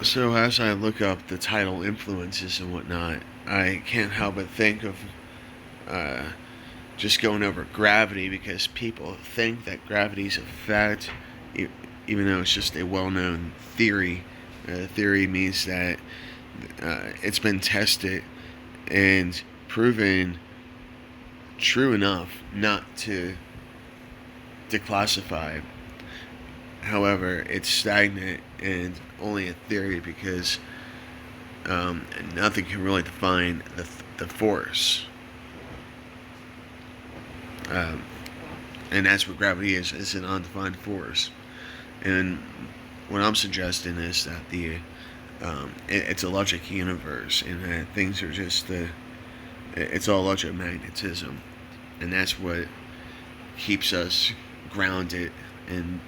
So as I look up the tidal influences and whatnot, I can't help but think of uh, just going over gravity, because people think that gravity is a fact, even though it's just a well-known theory. Theory means that it's been tested and proven true enough not to declassify. However, it's stagnant and only a theory, because nothing can really define the force. Um, and that's what gravity is an undefined force. And what I'm suggesting is that it's a logic universe, and that things are just it's all electromagnetism, and that's what keeps us grounded and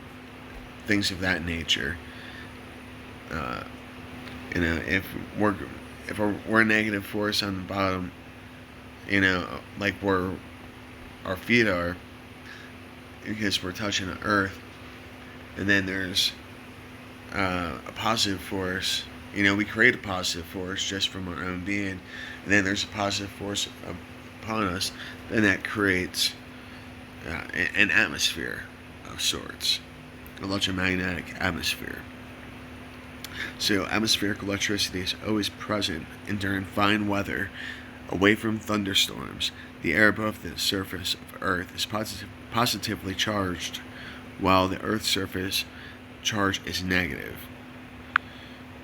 things of that nature. Uh, if we're a negative force on the bottom, like where our feet are, because we're touching the earth, and then there's a positive force. We create a positive force just from our own being, and then there's a positive force upon us. Then that creates an atmosphere of sorts, electromagnetic atmosphere. So atmospheric electricity is always present, and during fine weather, away from thunderstorms, the air above the surface of Earth is positively charged, while the Earth's surface charge is negative.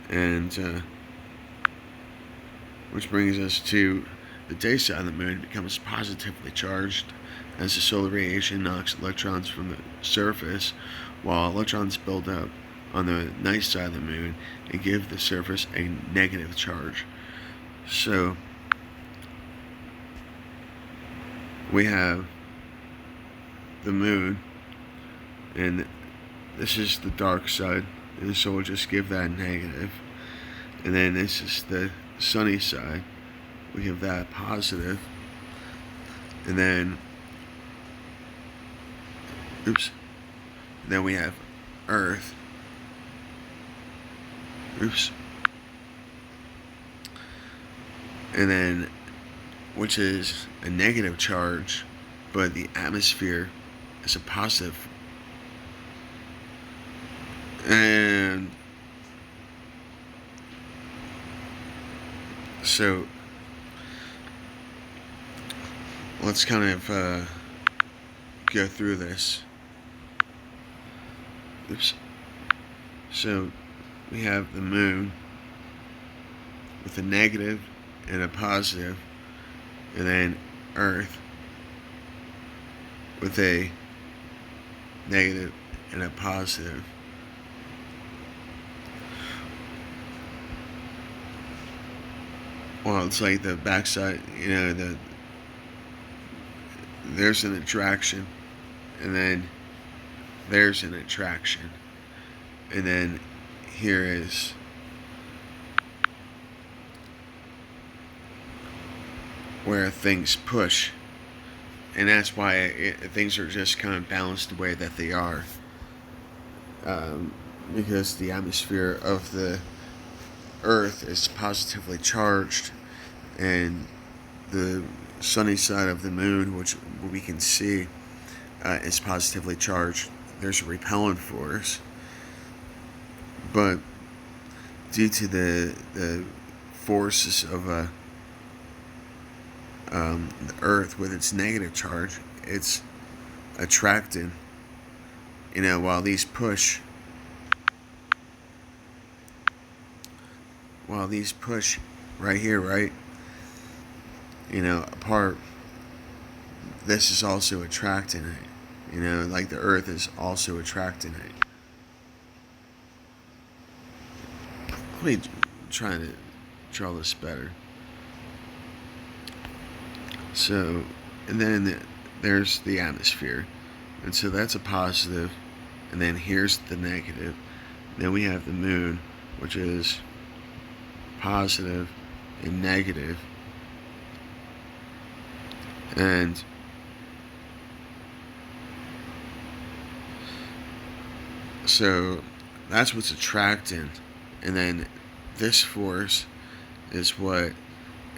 And which brings us to the day side of the moon becomes positively charged as the solar radiation knocks electrons from the surface, while electrons build up on the night side of the moon and give the surface a negative charge. So we have the moon, and this is the dark side, and so we'll just give that negative. And then this is the sunny side, we give that positive. And then then we have Earth. And then, which is a negative charge, but the atmosphere is a positive. And so let's kind of go through this. So we have the moon with a negative and a positive, and then Earth with a negative and a positive. Well, it's like the backside, there's an attraction, and then there's an attraction, and then here is where things push, and that's why things are just kind of balanced the way that they are, because the atmosphere of the Earth is positively charged, and the sunny side of the moon, which we can see, is positively charged. There's a repellent force, but due to the forces of the Earth with its negative charge, it's attracting. While these push right here, right? Apart, this is also attracting it. Like the Earth is also attracting it. Let me try to draw this better. So, and then there's the atmosphere. And so that's a positive, and then here's the negative. Then we have the moon, which is positive and negative. And so that's what's attracting. And then this force is what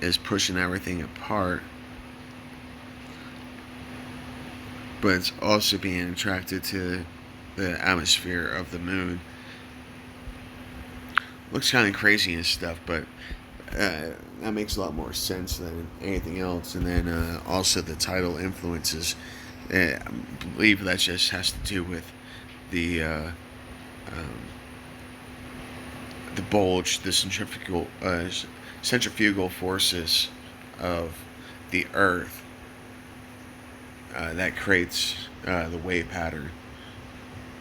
is pushing everything apart, but it's also being attracted to the atmosphere of the moon. Looks kind of crazy and stuff, but that makes a lot more sense than anything else. And then also the tidal influences. I believe that just has to do with the the bulge, the centrifugal forces of the Earth that creates the wave pattern.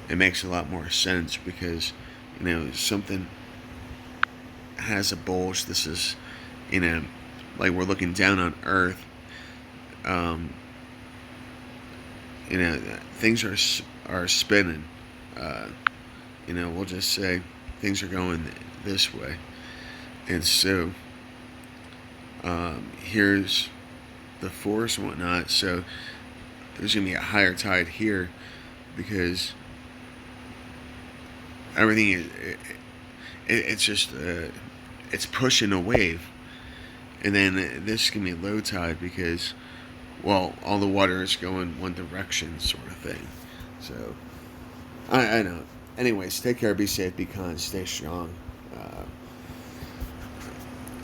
It makes a lot more sense because something has a bulge. This is like we're looking down on Earth. Um, things are spinning. We'll just say things are going this way, and so here's the force and whatnot. So there's gonna be a higher tide here because everything it's just it's pushing a wave, and then this can be low tide because all the water is going one direction, sort of thing. So I know. Anyways, take care, be safe, be kind, stay strong.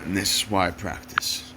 And this is why I practice.